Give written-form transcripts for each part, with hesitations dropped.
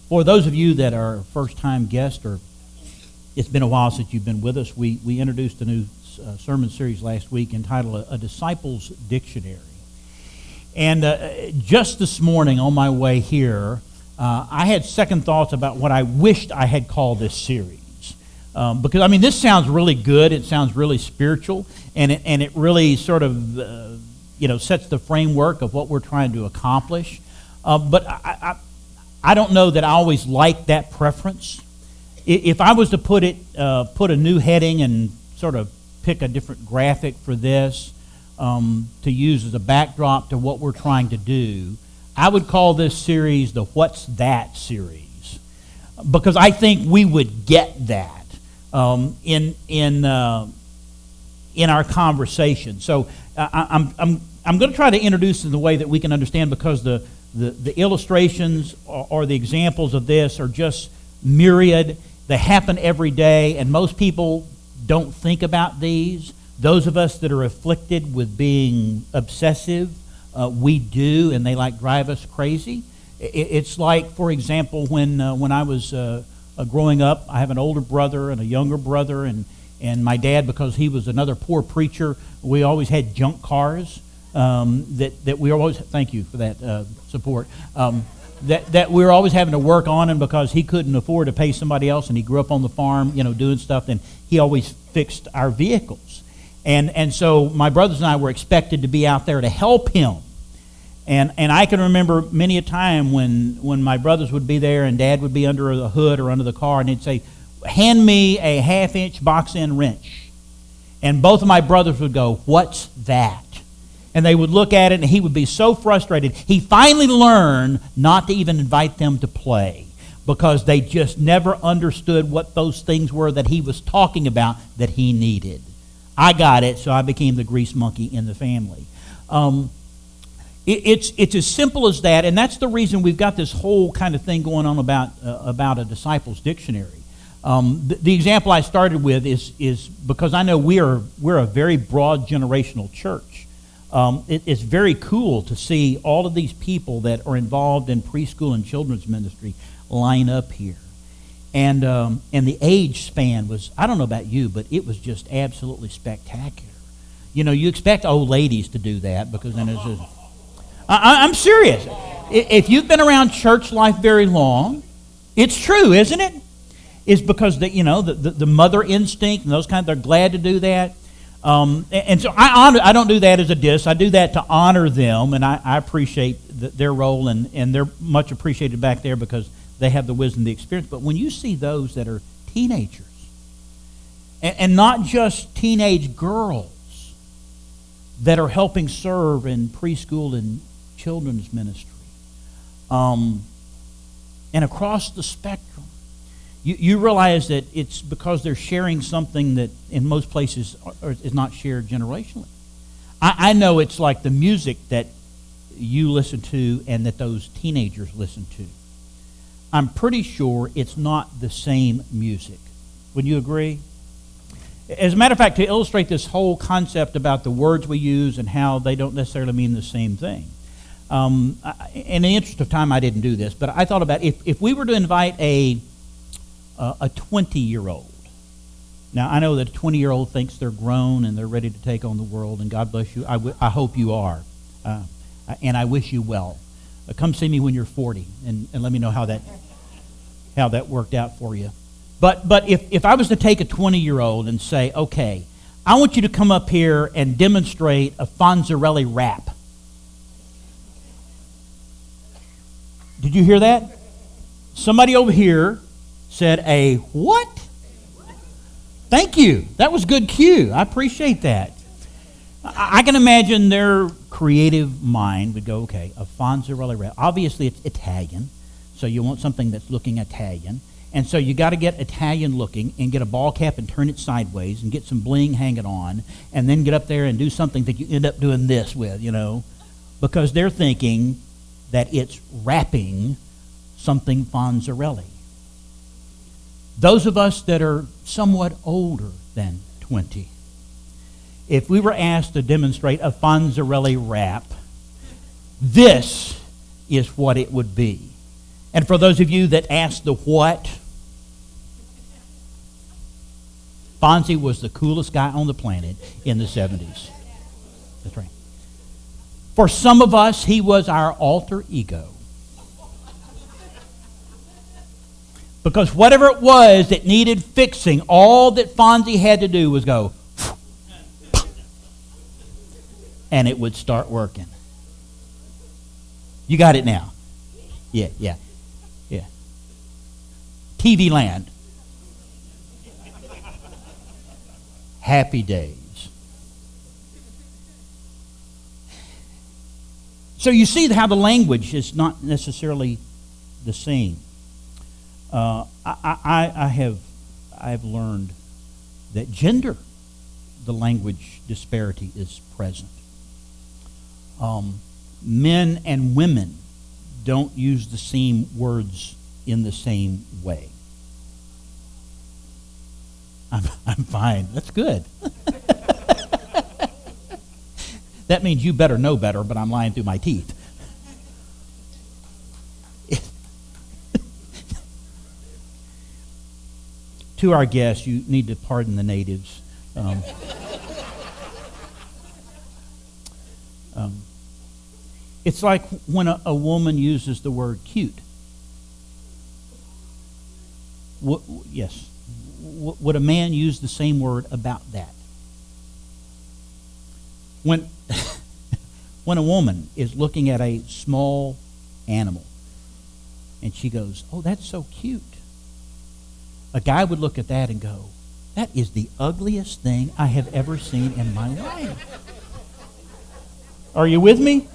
For those of you that are first-time guests, or it's been a while since you've been with us, we introduced a new sermon series last week entitled A Disciples Dictionary. And just this morning on my way here, I had second thoughts about what I wished I had called this series. Because, I mean, this sounds really good. It sounds really spiritual. And it really sort of, sets the framework of what we're trying to accomplish. But I don't know that I always like that preference. If I was to put a new heading and sort of pick a different graphic for this to use as a backdrop to what we're trying to do, I would call this series the What's That series, because I think we would get that in our conversation. So I'm going to try to introduce it in the way that we can understand, because the illustrations or the examples of this are just myriad. They happen every day, and most people don't think about these. Those of us that are afflicted with being obsessive, we do, and they drive us crazy. It's like, for example, when I was growing up, I have an older brother and a younger brother, and my dad, because he was another poor preacher, we always had junk cars. That we always, thank you for that support, that we were always having to work on him because he couldn't afford to pay somebody else, and he grew up on the farm, doing stuff, and he always fixed our vehicles. And so my brothers and I were expected to be out there to help him. And I can remember many a time when my brothers would be there and Dad would be under the hood or under the car, and he'd say, "Hand me a 1/2-inch box-end wrench." And both of my brothers would go, "What's that?" And they would look at it, and he would be so frustrated. He finally learned not to even invite them to play, because they just never understood what those things were that he was talking about that he needed. I got it, so I became the grease monkey in the family. It's as simple as that, and that's the reason we've got this whole kind of thing going on about a disciples dictionary. The example I started with is because I know we're a very broad generational church. It's very cool to see all of these people that are involved in preschool and children's ministry line up here. And the age span was, I don't know about you, but it was just absolutely spectacular. You expect old ladies to do that, because then it's just... I'm serious. If you've been around church life very long, it's true, isn't it? It's because the mother instinct and those they're glad to do that. And so I don't do that as a diss. I do that to honor them, and I appreciate their role, and they're much appreciated back there because they have the wisdom, the experience. But when you see those that are teenagers, and not just teenage girls that are helping serve in preschool and children's ministry, and across the spectrum, you realize that it's because they're sharing something that in most places is not shared generationally. I know it's like the music that you listen to and that those teenagers listen to. I'm pretty sure it's not the same music. Would you agree? As a matter of fact, to illustrate this whole concept about the words we use and how they don't necessarily mean the same thing, in the interest of time, I didn't do this, but I thought about if we were to invite a 20-year-old. Now, I know that a 20-year-old thinks they're grown and they're ready to take on the world, and God bless you. I hope you are, and I wish you well. Come see me when you're 40, and let me know how that worked out for you. But if I was to take a 20-year-old and say, okay, I want you to come up here and demonstrate a Fonzarelli rap. Did you hear that? Somebody over here said a what? Thank you. That was good cue. I appreciate that. I can imagine their creative mind would go, okay, a Fonzarelli rap. Obviously, it's Italian, so you want something that's looking Italian. And so you got to get Italian looking and get a ball cap and turn it sideways and get some bling hanging on, and then get up there and do something that you end up doing this with, because they're thinking that it's rapping something Fonzarelli. Those of us that are somewhat older than 20, if we were asked to demonstrate a Fonzarelli rap, this is what it would be. And for those of you that asked the what, Fonzie was the coolest guy on the planet in the 70s. That's right. For some of us, he was our alter ego. Because whatever it was that needed fixing, all that Fonzie had to do was go, and it would start working. You got it now? Yeah. TV land. Happy days. So you see how the language is not necessarily the same. I have learned that the language disparity is present. Men and women don't use the same words in the same way. I'm fine. That's good. That means you better know better, but I'm lying through my teeth. To our guests, you need to pardon the natives. It's like when a woman uses the word cute. Yes. Would a man use the same word about that? When a woman is looking at a small animal and she goes, "Oh, that's so cute," a guy would look at that and go, "That is the ugliest thing I have ever seen in my life." Are you with me?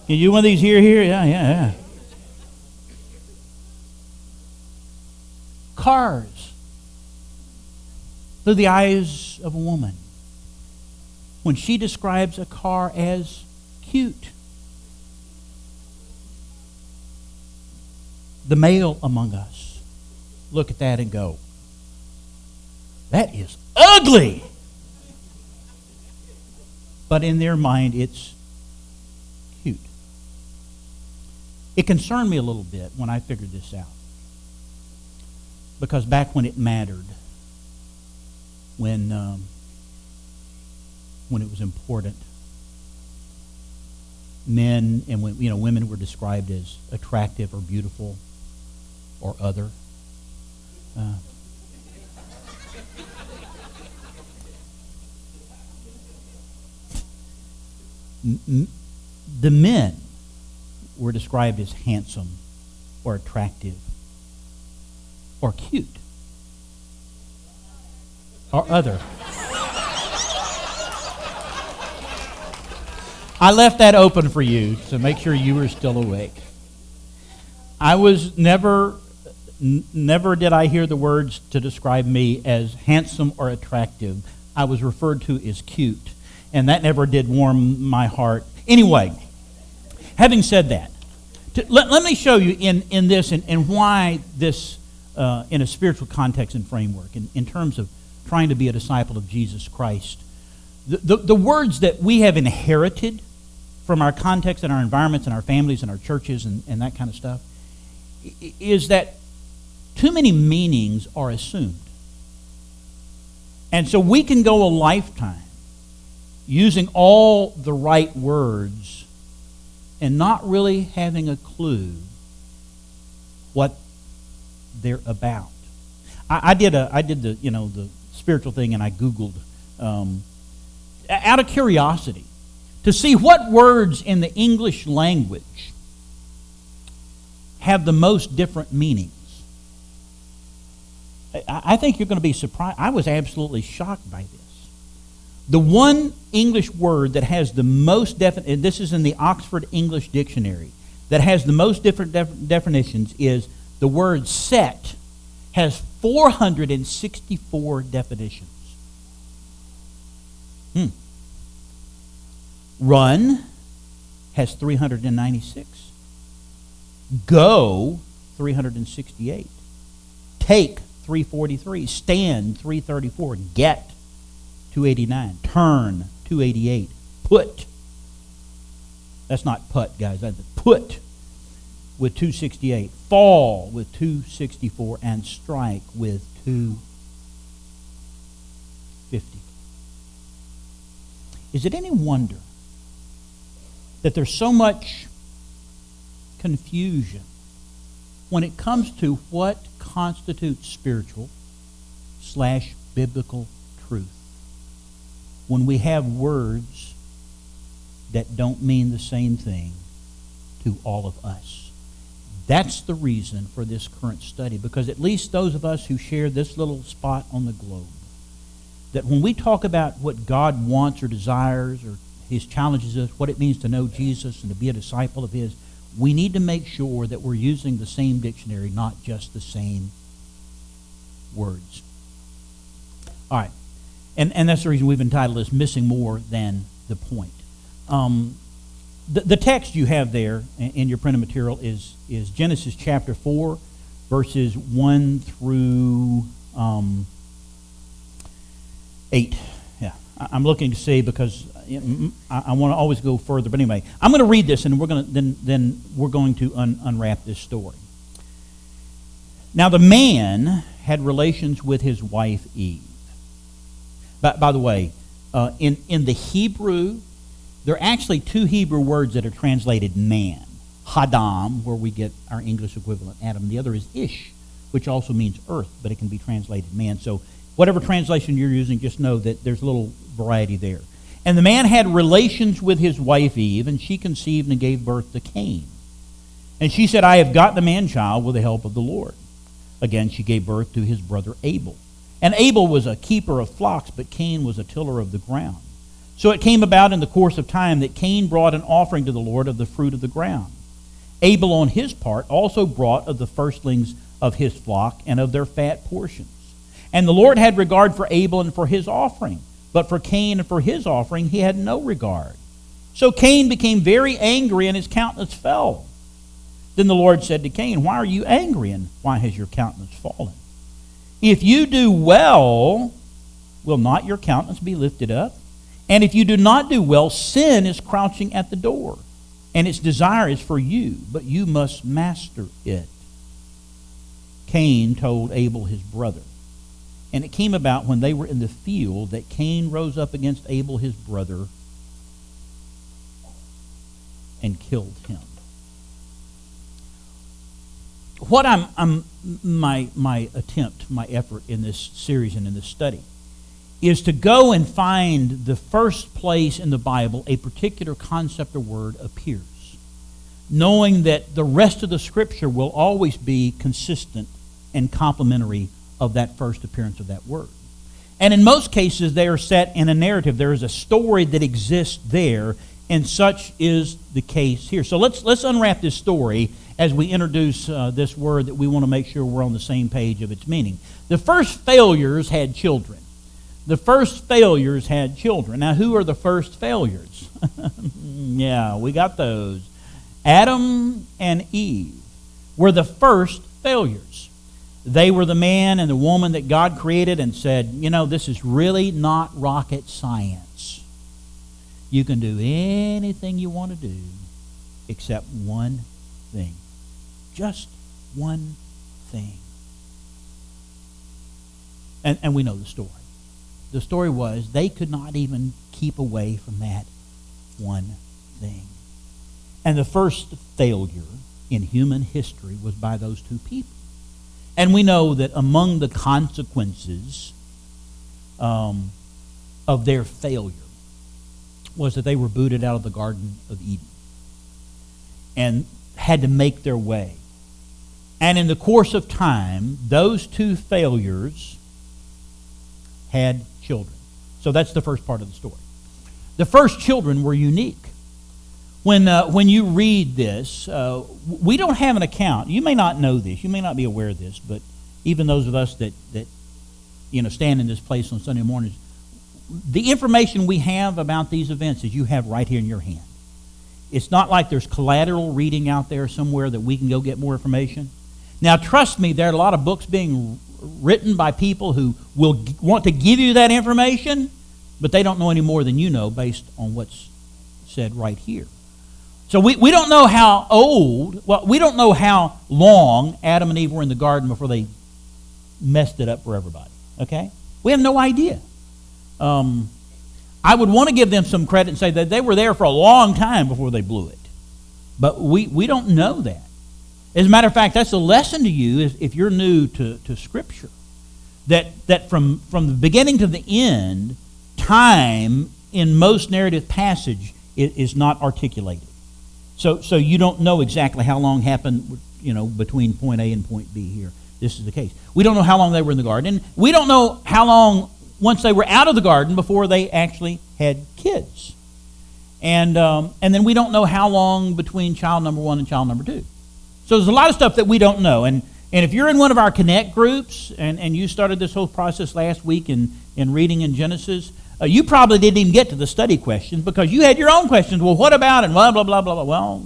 Can you do one of these here? Yeah. Cars. Through the eyes of a woman. When she describes a car as cute. The male among us look at that and go, "That is ugly." But in their mind, it's cute. It concerned me a little bit when I figured this out. Because back when it mattered, when it was important, men and women were described as attractive or beautiful or other. The men were described as handsome or attractive or cute or other. I left that open for you to make sure you were still awake. I was never did I hear the words to describe me as handsome or attractive. I was referred to as cute, and that never did warm my heart. Anyway, having said that, let me show you in this and why this, in a spiritual context and framework, in terms of trying to be a disciple of Jesus Christ, the words that we have inherited from our context and our environments and our families and our churches and that kind of stuff, is that too many meanings are assumed. And so we can go a lifetime using all the right words and not really having a clue what they're about. I did the spiritual thing, and I Googled out of curiosity to see what words in the English language have the most different meanings. I think you're going to be surprised. I was absolutely shocked by this. The one English word that has the most and this is in the Oxford English Dictionary, that has the most different definitions is the word set has 464 definitions. Run has 396. Go, 368. Take, 343. Stand, 334. Get, 289. Turn, 288. Put. That's not put, guys. That's put. with 268, fall with 264, and strike with 250. Is it any wonder that there's so much confusion when it comes to what constitutes spiritual/biblical truth, when we have words that don't mean the same thing to all of us? That's the reason for this current study, because at least those of us who share this little spot on the globe, that when we talk about what God wants or desires or His challenges us, what it means to know Jesus and to be a disciple of His, we need to make sure that we're using the same dictionary, not just the same words. All right. And that's the reason we've entitled this Missing More Than the Point. The text you have there in your printed material is Genesis chapter 4, verses 1 through 8. Yeah, I'm looking to see because I want to always go further. But anyway, I'm going to read this, and we're going to unwrap this story. Now the man had relations with his wife Eve. By the way, in the Hebrew, there are actually two Hebrew words that are translated man. Hadam, where we get our English equivalent Adam. The other is Ish, which also means earth, but it can be translated man. So whatever translation you're using, just know that there's a little variety there. And the man had relations with his wife Eve, and she conceived and gave birth to Cain. And she said, I have gotten a man-child with the help of the Lord. Again, she gave birth to his brother Abel. And Abel was a keeper of flocks, but Cain was a tiller of the ground. So it came about in the course of time that Cain brought an offering to the Lord of the fruit of the ground. Abel on his part also brought of the firstlings of his flock and of their fat portions. And the Lord had regard for Abel and for his offering, but for Cain and for his offering he had no regard. So Cain became very angry, and his countenance fell. Then the Lord said to Cain, why are you angry, and why has your countenance fallen? If you do well, will not your countenance be lifted up? And if you do not do well, sin is crouching at the door, and its desire is for you, but you must master it. Cain told Abel his brother. And it came about when they were in the field that Cain rose up against Abel his brother and killed him. What my attempt, my effort in this series and in this study is to go and find the first place in the Bible a particular concept or word appears, knowing that the rest of the Scripture will always be consistent and complementary of that first appearance of that word. And in most cases, they are set in a narrative. There is a story that exists there, and such is the case here. So let's unwrap this story as we introduce this word that we want to make sure we're on the same page of its meaning. The first failures had children. The first failures had children. Now, who are the first failures? Yeah, we got those. Adam and Eve were the first failures. They were the man and the woman that God created and said, you know, this is really not rocket science. You can do anything you want to do except one thing. Just one thing. And we know the story. The story was they could not even keep away from that one thing. And the first failure in human history was by those two people. And we know that among the consequences of their failure was that they were booted out of the Garden of Eden and had to make their way. And in the course of time, those two failures had children. So that's the first part of the story. The first children were unique. When you read this, we don't have an account. You may not know this. You may not be aware of this, but even those of us that stand in this place on Sunday mornings, the information we have about these events is you have right here in your hand. It's not like there's collateral reading out there somewhere that we can go get more information. Now, trust me, there are a lot of books being written by people who will want to give you that information, but they don't know any more than you know based on what's said right here. So we don't know how old, well, we don't know how long Adam and Eve were in the garden before they messed it up for everybody, okay? We have no idea. I would want to give them some credit and say that they were there for a long time before they blew it. But we don't know that. As a matter of fact, that's a lesson to you if you're new to Scripture. That from the beginning to the end, time in most narrative passage is not articulated. So you don't know exactly how long happened, between point A and point B here. This is the case. We don't know how long they were in the garden. And we don't know how long, once they were out of the garden, before they actually had kids. And then we don't know how long between child number 1 and child number 2. So there's a lot of stuff that we don't know. And if you're in one of our Connect groups, and you started this whole process last week in reading in Genesis, you probably didn't even get to the study questions because you had your own questions. Well, what about and blah, blah, blah, blah, blah. Well,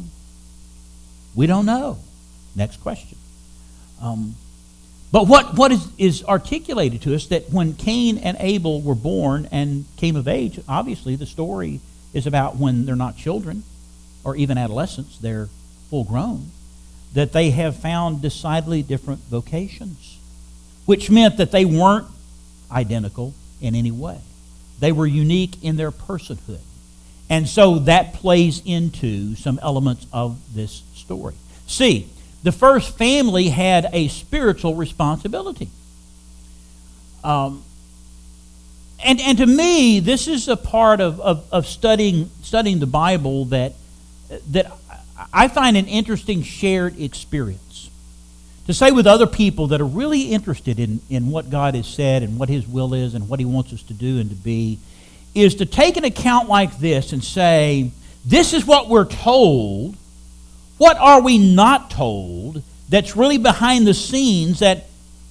we don't know. Next question. But what is articulated to us that when Cain and Abel were born and came of age, obviously the story is about when they're not children or even adolescents, they're full grown, that they have found decidedly different vocations, which meant that they weren't identical in any way. They were unique in their personhood. And so that plays into some elements of this story. See, the first family had a spiritual responsibility. And to me, this is a part of studying the Bible that I find an interesting shared experience. To say with other people that are really interested in what God has said and what His will is and what He wants us to do and to be, is to take an account like this and say, this is what we're told. What are we not told that's really behind the scenes that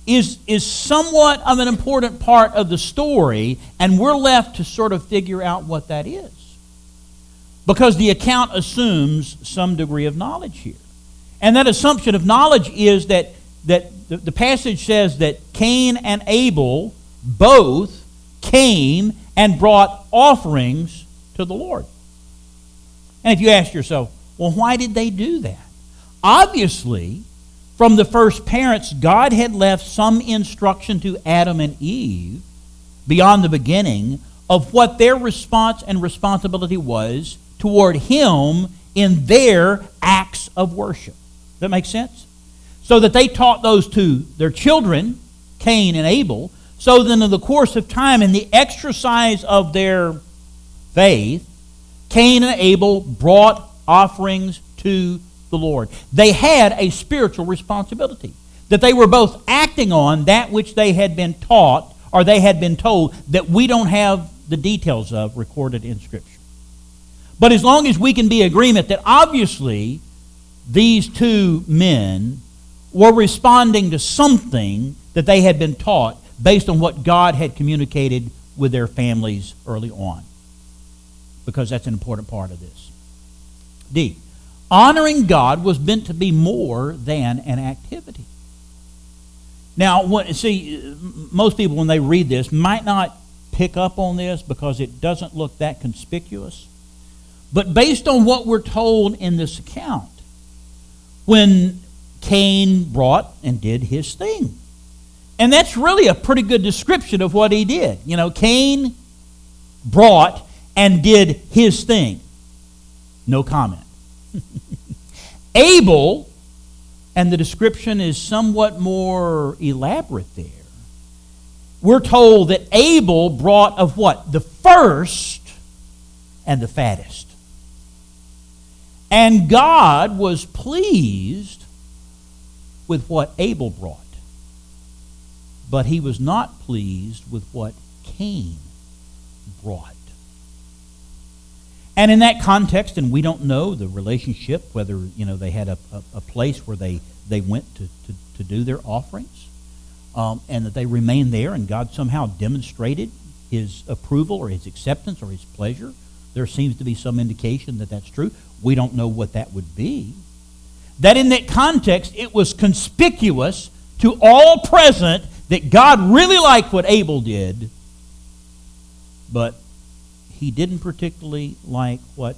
is somewhat of an important part of the story, and we're left to sort of figure out what that is? Because the account assumes some degree of knowledge here. And that assumption of knowledge is that the passage says that Cain and Abel both came and brought offerings to the Lord. And if you ask yourself, well, why did they do that? Obviously, from the first parents, God had left some instruction to Adam and Eve beyond the beginning of what their response and responsibility was toward Him in their acts of worship. Does that make sense? So that they taught those to their children, Cain and Abel, so then in the course of time, in the exercise of their faith, Cain and Abel brought offerings to the Lord. They had a spiritual responsibility, that they were both acting on that which they had been taught or they had been told that we don't have the details of recorded in Scripture. But as long as we can be in agreement that obviously these two men were responding to something that they had been taught based on what God had communicated with their families early on, because that's an important part of this. D, honoring God was meant to be more than an activity. Now, most people when they read this might not pick up on this because it doesn't look that conspicuous. But based on what we're told in this account, when Cain brought and did his thing. And that's really a pretty good description of what he did. Cain brought and did his thing. No comment. Abel, and the description is somewhat more elaborate there. We're told that Abel brought of what? The first and the fattest. And God was pleased with what Abel brought. But He was not pleased with what Cain brought. And in that context, and we don't know the relationship, whether they had a place where they went to do their offerings, and that they remained there, and God somehow demonstrated His approval or His acceptance or His pleasure. There seems to be some indication that that's true. We don't know what that would be. That in that context, it was conspicuous to all present that God really liked what Abel did, but He didn't particularly like what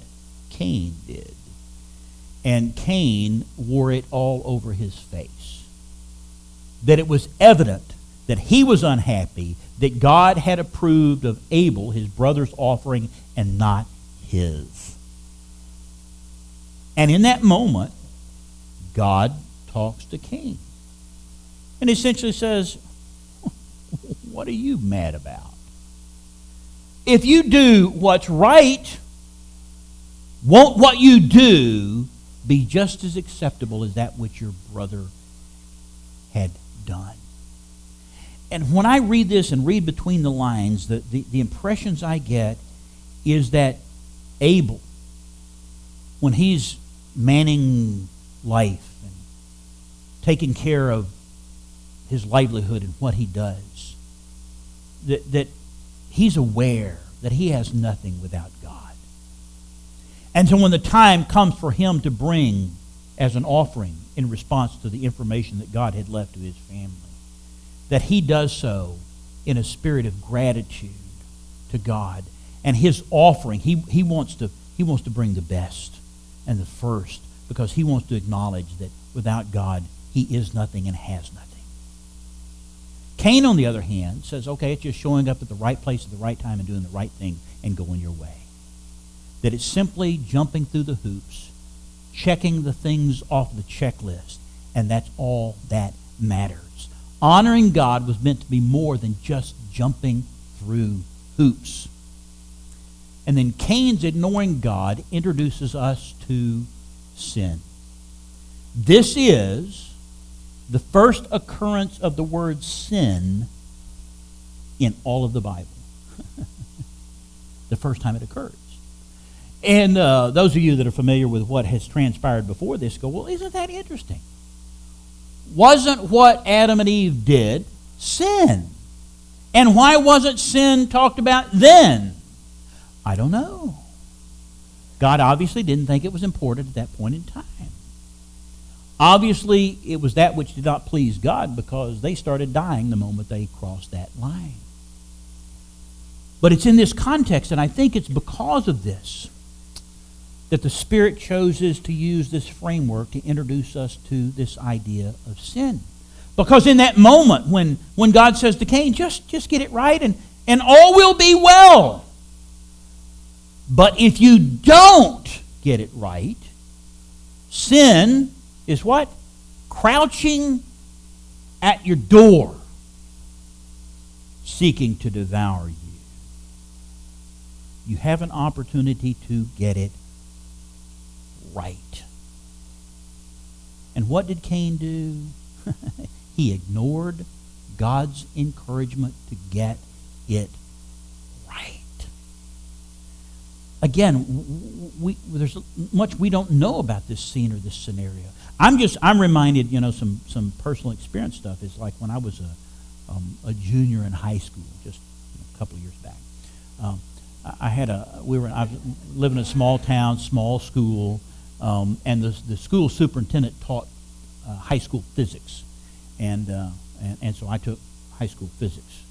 Cain did. and Cain wore it all over his face. That it was evident that he was unhappy, that God had approved of Abel, his brother's offering, and not his. And in that moment, God talks to Cain and essentially says, what are you mad about? If you do what's right, won't what you do be just as acceptable as that which your brother had done? And when I read this and read between the lines, the impressions I get is that Abel, when he's manning life and taking care of his livelihood and what he does, that he's aware that he has nothing without God. And so when the time comes for him to bring as an offering in response to the information that God had left to his family, that he does so in a spirit of gratitude to God. And his offering, he wants to bring the best and the first, because he wants to acknowledge that without God, he is nothing and has nothing. Cain, on the other hand, says, okay, it's just showing up at the right place at the right time and doing the right thing and going your way. That it's simply jumping through the hoops, checking the things off the checklist, and that's all that matters. Honoring God was meant to be more than just jumping through hoops. And then Cain's ignoring God introduces us to sin. This is the first occurrence of the word sin in all of the Bible. The first time it occurs. And those of you that are familiar with what has transpired before this go, well, isn't that interesting? Wasn't what Adam and Eve did sin? And why wasn't sin talked about then? I don't know. God obviously didn't think it was important at that point in time. Obviously, it was that which did not please God, because they started dying the moment they crossed that line. But it's in this context, and I think it's because of this, that the Spirit chooses to use this framework to introduce us to this idea of sin. Because in that moment when God says to Cain, just get it right and all will be well. But if you don't get it right, sin is what? Crouching at your door, seeking to devour you. You have an opportunity to get it right. And what did Cain do? He ignored God's encouragement to get it right. Again, there's much we don't know about this scene or this scenario. I'm reminded, some personal experience stuff. Is like when I was a junior in high school, just a couple of years back. I was living in a small town, small school, and the school superintendent taught high school physics, and so I took high school physics.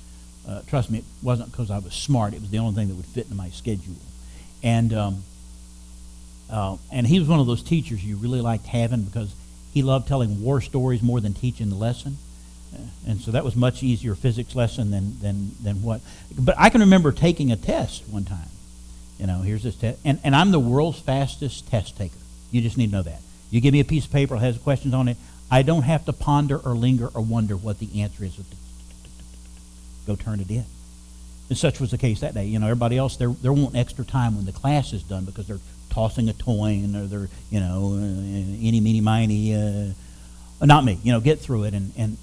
Trust me, it wasn't because I was smart. It was the only thing that would fit into my schedule. And he was one of those teachers you really liked having, because he loved telling war stories more than teaching the lesson. And so that was much easier physics lesson than what. But I can remember taking a test one time. Here's this test. And I'm the world's fastest test taker. You just need to know that. You give me a piece of paper that has questions on it, I don't have to ponder or linger or wonder what the answer is. Go turn it in. And such was the case that day. Everybody else, they're wanting extra time when the class is done, because they're tossing a coin, or they're, eeny, meeny, miny. Not me. Get through it. And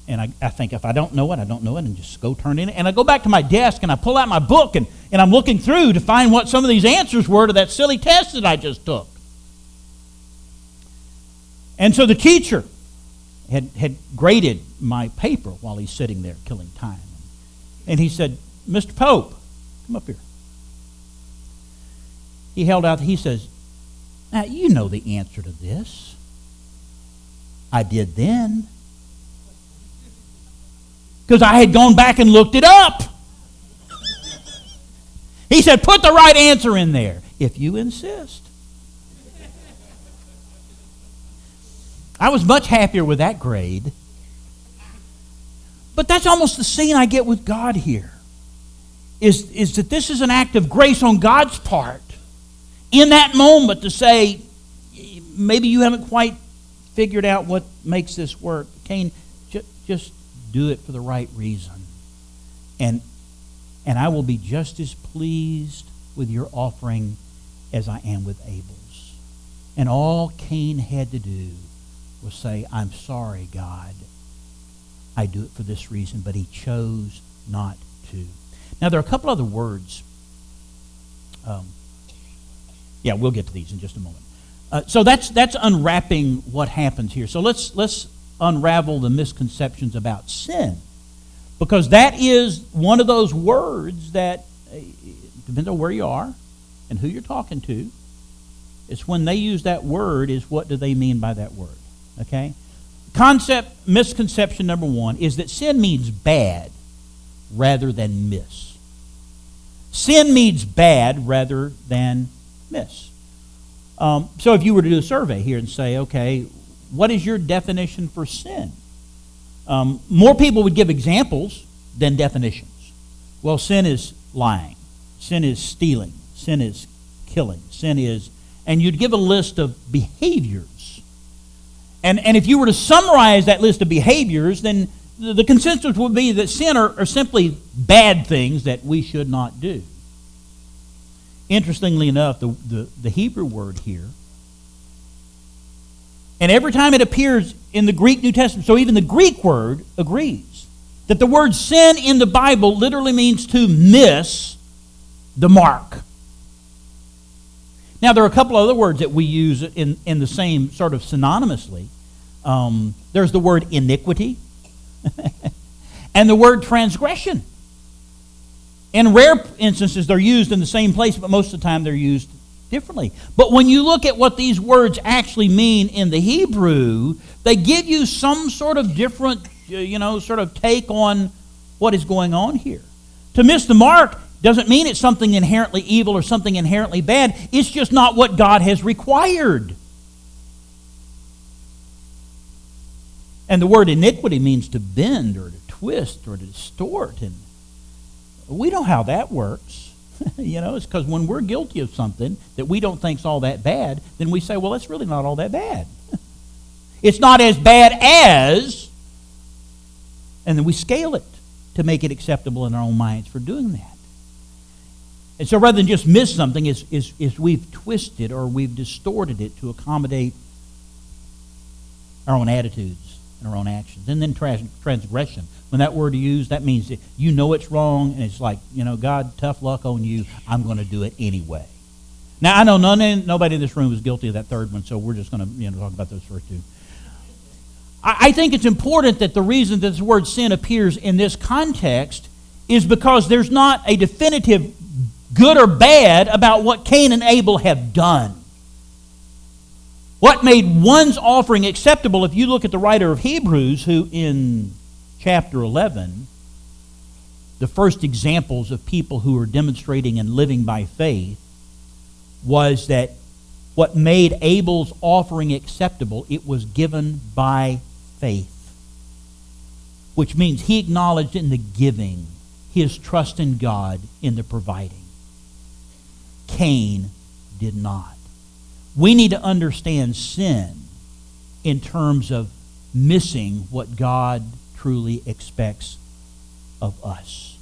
I think if I don't know it, I don't know it, and just go turn it in. And I go back to my desk, and I pull out my book, and I'm looking through to find what some of these answers were to that silly test that I just took. And so the teacher had graded my paper while he's sitting there killing time. And he said, Mr. Pope, come up here. He held out, he says, now you know the answer to this. I did then. Because I had gone back and looked it up. He said, put the right answer in there, if you insist. I was much happier with that grade. But that's almost the scene I get with God here. Is that this is an act of grace on God's part in that moment to say, maybe you haven't quite figured out what makes this work. Cain, just do it for the right reason. And I will be just as pleased with your offering as I am with Abel's. And all Cain had to do was say, I'm sorry, God. I do it for this reason, but he chose not to. Now, there are a couple other words. We'll get to these in just a moment. So that's unwrapping what happens here. So let's unravel the misconceptions about sin, because that is one of those words that depends on where you are and who you're talking to. It's when they use that word is what do they mean by that word? Okay? Misconception number one is that sin means bad rather than miss. Sin means bad rather than miss. So if you were to do a survey here and say, okay, what is your definition for sin? More people would give examples than definitions. Well, sin is lying. Sin is stealing. Sin is killing. Sin is... And you'd give a list of behaviors. And if you were to summarize that list of behaviors, then the consensus would be that sin are simply bad things that we should not do. Interestingly enough, the Hebrew word here, and every time it appears in the Greek New Testament, so even the Greek word agrees, that the word sin in the Bible literally means to miss the mark. Now, there are a couple other words that we use in the same sort of synonymously. There's the word iniquity and the word transgression. In rare instances, they're used in the same place, but most of the time they're used differently. But when you look at what these words actually mean in the Hebrew, they give you some sort of different, sort of take on what is going on here. To miss the mark doesn't mean it's something inherently evil or something inherently bad. It's just not what God has required. And the word iniquity means to bend or to twist or to distort. And we know how that works. It's because when we're guilty of something that we don't think's all that bad, then we say, well, it's really not all that bad. It's not as bad as, and then we scale it to make it acceptable in our own minds for doing that. And so rather than just miss something, is we've twisted or we've distorted it to accommodate our own attitudes and our own actions. And then transgression. When that word is used, that means that you know it's wrong, and it's like, God, tough luck on you. I'm going to do it anyway. Now, I know nobody in this room is guilty of that third one, so we're just going to talk about those first two. I think it's important that the reason that this word sin appears in this context is because there's not a definitive good or bad about what Cain and Abel have done. What made one's offering acceptable, if you look at the writer of Hebrews, who in chapter 11, the first examples of people who are demonstrating and living by faith, was that what made Abel's offering acceptable, it was given by faith. Which means he acknowledged in the giving his trust in God in the providing. Cain did not. We need to understand sin in terms of missing what God truly expects of us.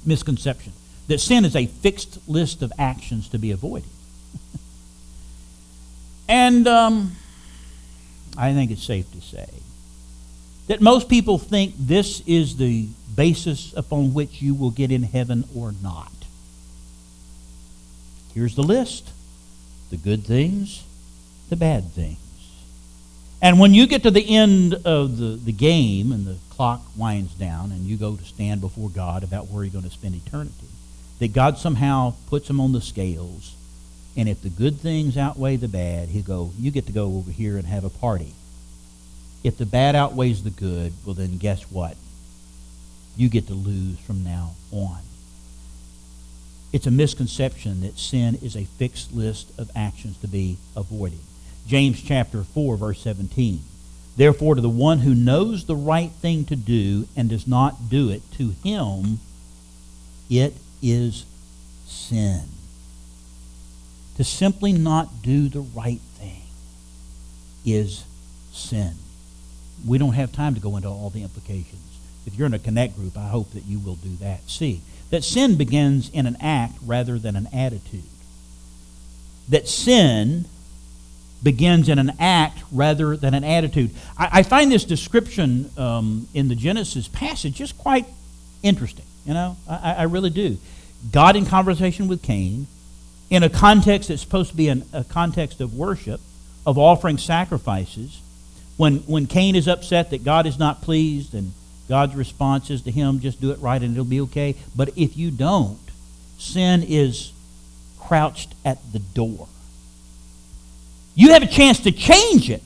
Misconception. That sin is a fixed list of actions to be avoided. And I think it's safe to say that most people think this is the basis upon which you will get in heaven or not. Here's the list. The good things, the bad things. And when you get to the end of the game and the clock winds down and you go to stand before God about where you're going to spend eternity, that God somehow puts them on the scales, and if the good things outweigh the bad, he'll go, you get to go over here and have a party. If the bad outweighs the good, well then guess what? You get to lose from now on. It's a misconception that sin is a fixed list of actions to be avoided. James chapter 4, verse 17. Therefore, to the one who knows the right thing to do and does not do it, to him it is sin. To simply not do the right thing is sin. We don't have time to go into all the implications. If you're in a connect group, I hope that you will do that. See, that sin begins in an act rather than an attitude. That sin begins in an act rather than an attitude. I find this description in the Genesis passage just quite interesting. I really do. God in conversation with Cain, in a context that's supposed to be a context of worship, of offering sacrifices. When Cain is upset that God is not pleased, and God's response is to him, just do it right and it'll be okay. But if you don't, sin is crouched at the door. You have a chance to change it.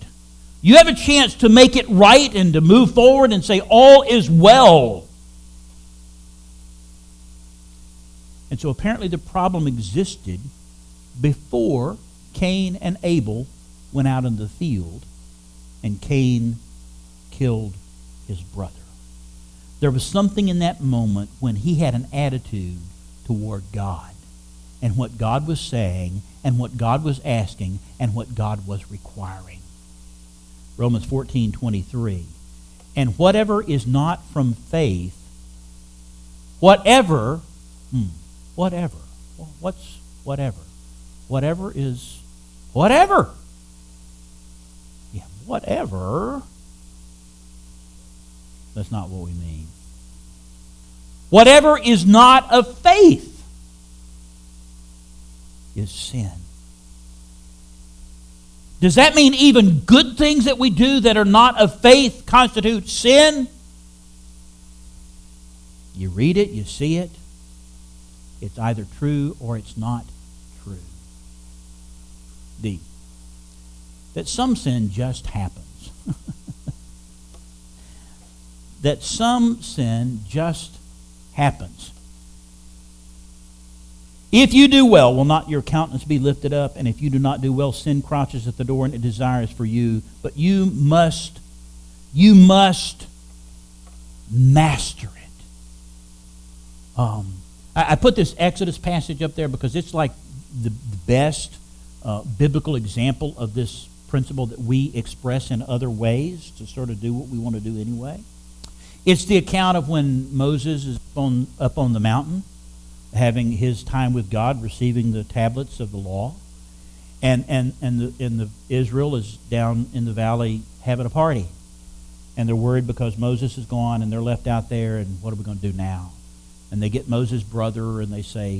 You have a chance to make it right and to move forward and say, all is well. And so apparently the problem existed before Cain and Abel went out in the field and Cain killed his brother. There was something in that moment when he had an attitude toward God and what God was saying and what God was asking and what God was requiring. Romans 14:23. And whatever is not from faith, whatever is whatever. Yeah, whatever. That's not what we mean. Whatever is not of faith is sin. Does that mean even good things that we do that are not of faith constitute sin? You read it, you see it. It's either true or it's not true. D. That some sin just happens. That some sin just happens. If you do well, will not your countenance be lifted up? And if you do not do well, sin crouches at the door and it desires for you. But you must master it. I put this Exodus passage up there because it's like the best biblical example of this principle that we express in other ways to sort of do what we want to do anyway. It's the account of when Moses is up on the mountain, having his time with God, receiving the tablets of the law, and Israel is down in the valley having a party, and they're worried because Moses is gone and they're left out there, and what are we going to do now? And they get Moses' brother and they say,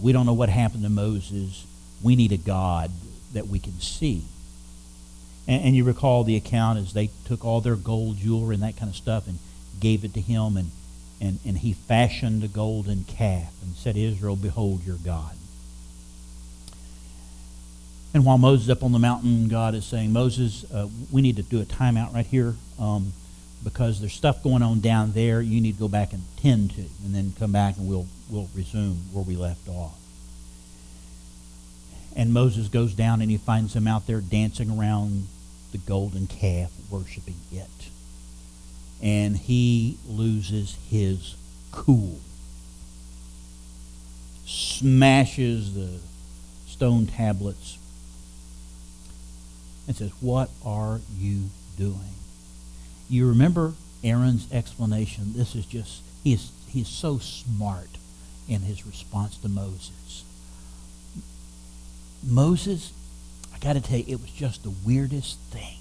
we don't know what happened to Moses. We need a God that we can see. And you recall the account as they took all their gold jewelry and that kind of stuff and gave it to him, and he fashioned a golden calf and said, Israel, behold your God. And while Moses is up on the mountain, God is saying, Moses, we need to do a timeout right here because there's stuff going on down there you need to go back and tend to, and then come back and we'll resume where we left off. And Moses goes down and he finds them out there dancing around the golden calf, worshiping it. And he loses his cool. Smashes the stone tablets and says, what are you doing? You remember Aaron's explanation? This is just, he's so smart in his response to Moses. Moses, I got to tell you, it was just the weirdest thing.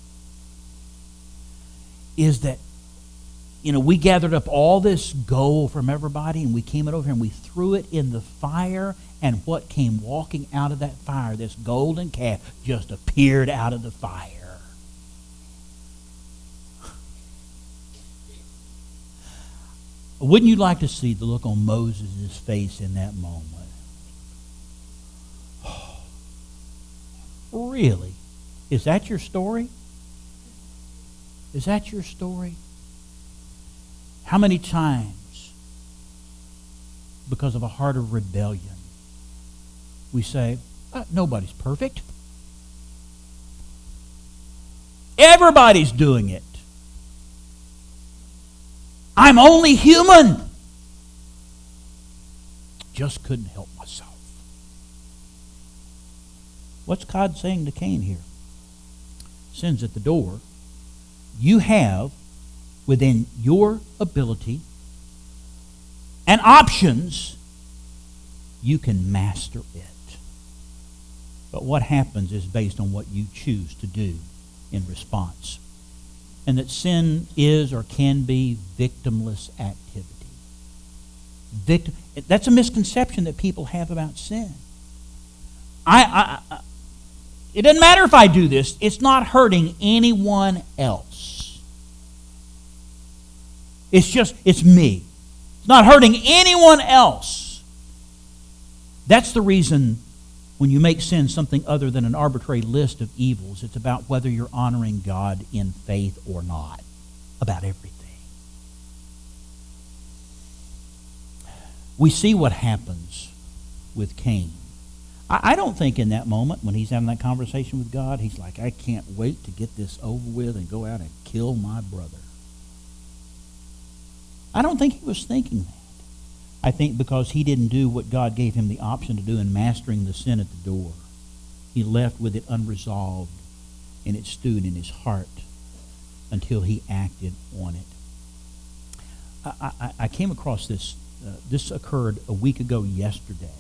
Is that, we gathered up all this gold from everybody and we came over here and we threw it in the fire, and what came walking out of that fire, this golden calf, just appeared out of the fire. Wouldn't you like to see the look on Moses' face in that moment? Really? Is that your story? Is that your story? How many times, because of a heart of rebellion, we say, nobody's perfect. Everybody's doing it. I'm only human. Just couldn't help myself. What's God saying to Cain here? Sin's at the door. You have within your ability and options, you can master it. But what happens is based on what you choose to do in response. And that sin is or can be victimless activity. That's a misconception that people have about sin. It doesn't matter if I do this. It's not hurting anyone else. It's me. It's not hurting anyone else. That's the reason when you make sin something other than an arbitrary list of evils, it's about whether you're honoring God in faith or not. About everything. We see what happens with Cain. I don't think in that moment when he's having that conversation with God, he's like, I can't wait to get this over with and go out and kill my brother. I don't think he was thinking that. I think because he didn't do what God gave him the option to do in mastering the sin at the door. He left with it unresolved, and it stewed in his heart until he acted on it. I came across this. This occurred a week ago yesterday.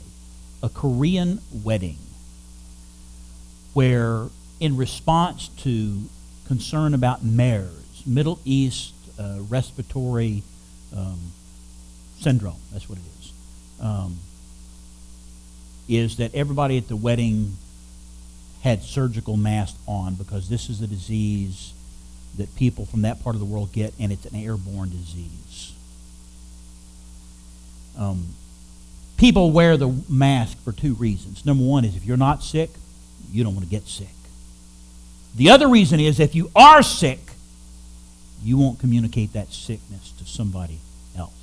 A Korean wedding where, in response to concern about MERS, Middle East respiratory syndrome, that's what it is that everybody at the wedding had surgical masks on because this is a disease that people from that part of the world get, and it's an airborne disease. People wear the mask for two reasons. Number one is if you're not sick, you don't want to get sick. The other reason is if you are sick, you won't communicate that sickness to somebody else.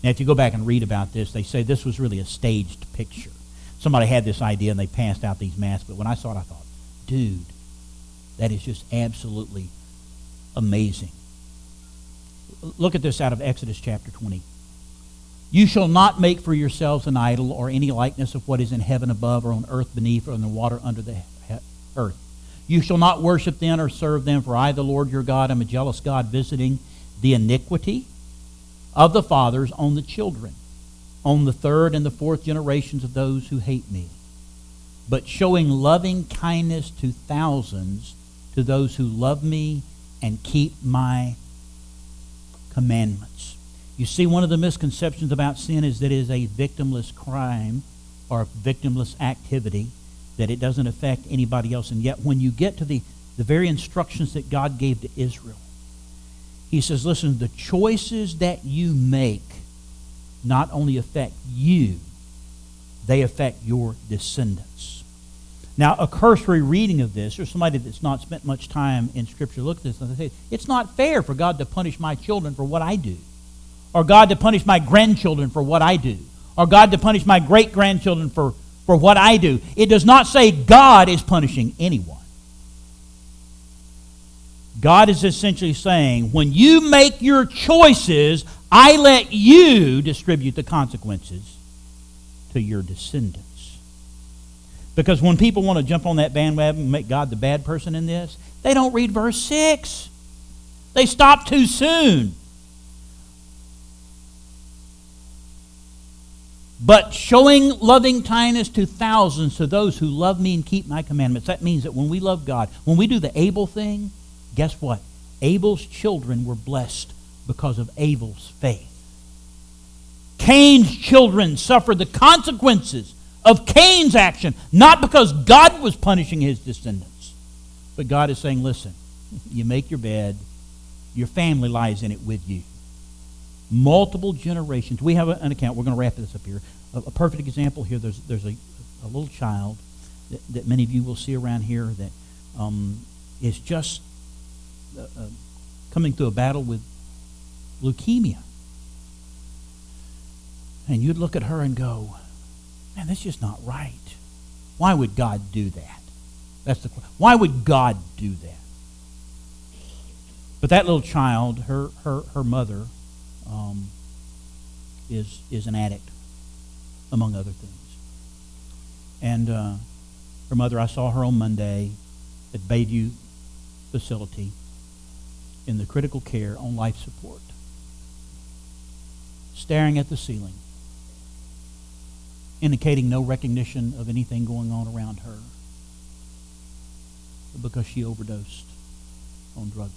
Now, if you go back and read about this, they say this was really a staged picture. Somebody had this idea and they passed out these masks, but when I saw it, I thought, dude, that is just absolutely amazing. Look at this out of Exodus chapter 20. You shall not make for yourselves an idol or any likeness of what is in heaven above or on earth beneath or in the water under the earth. You shall not worship them or serve them, for I, the Lord your God, am a jealous God, visiting the iniquity of the fathers on the children, on the third and the fourth generations of those who hate me, but showing loving kindness to thousands, to those who love me and keep my commandments. You see, one of the misconceptions about sin is that it is a victimless crime or victimless activity, that it doesn't affect anybody else. And yet when you get to the very instructions that God gave to Israel, he says, listen, the choices that you make not only affect you, they affect your descendants. Now, a cursory reading of this, or somebody that's not spent much time in Scripture, look at this and they say, it's not fair for God to punish my children for what I do, or God to punish my grandchildren for what I do, or God to punish my great-grandchildren for what I do. It does not say God is punishing anyone. God is essentially saying, when you make your choices, I let you distribute the consequences to your descendants. Because when people want to jump on that bandwagon and make God the bad person in this, they don't read verse 6. They stop too soon. But showing loving kindness to thousands, to those who love me and keep my commandments. That means that when we love God, when we do the Abel thing, guess what? Abel's children were blessed because of Abel's faith. Cain's children suffered the consequences of Cain's action, not because God was punishing his descendants, but God is saying, listen, you make your bed, your family lies in it with you. Multiple generations. We have an account. We're going to wrap this up here. A perfect example here. There's a little child that many of you will see around here that is just coming through a battle with leukemia. And you'd look at her and go, man, that's just not right. Why would God do that? That's the question. Why would God do that? But that little child, her mother, is an addict, among other things. And her mother, I saw her on Monday at Bayview facility in the critical care on life support, staring at the ceiling, indicating no recognition of anything going on around her because she overdosed on drugs.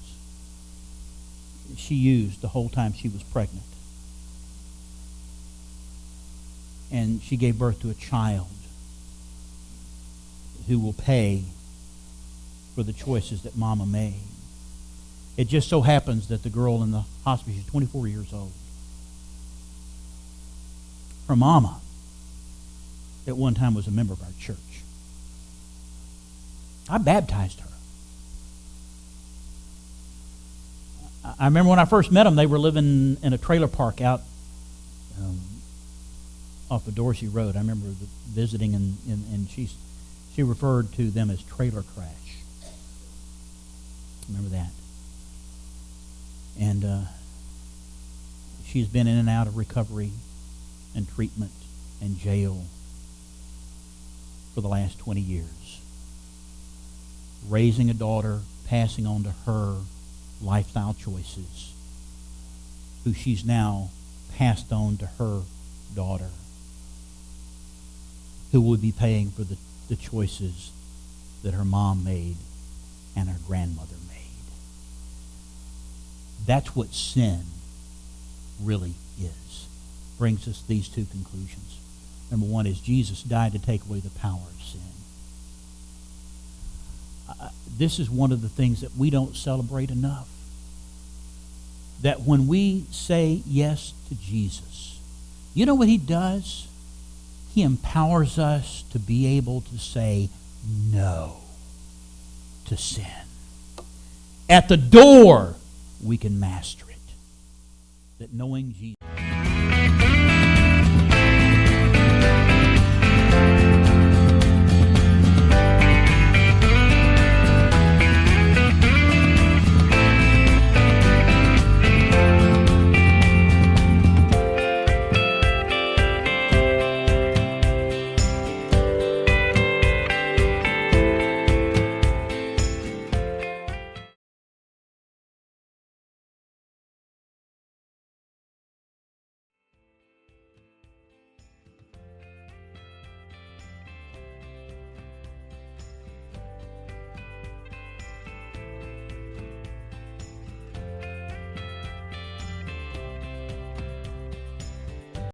She used the whole time she was pregnant. And she gave birth to a child who will pay for the choices that Mama made. It just so happens that the girl in the hospital, she's 24 years old. Her mama at one time was a member of our church. I baptized her. I remember when I first met them, they were living in a trailer park out off of Dorsey Road. I remember visiting, and she referred to them as trailer crash. Remember that. And she's been in and out of recovery and treatment and jail for the last 20 years. Raising a daughter, passing on to her lifestyle choices, who she's now passed on to her daughter, who will be paying for the choices that her mom made and her grandmother made. That's what sin really is. Brings us these two conclusions. Number one is Jesus died to take away the power of sin. This is one of the things that we don't celebrate enough. That when we say yes to Jesus, you know what he does? He empowers us to be able to say no to sin. At the door, we can master it. That knowing Jesus...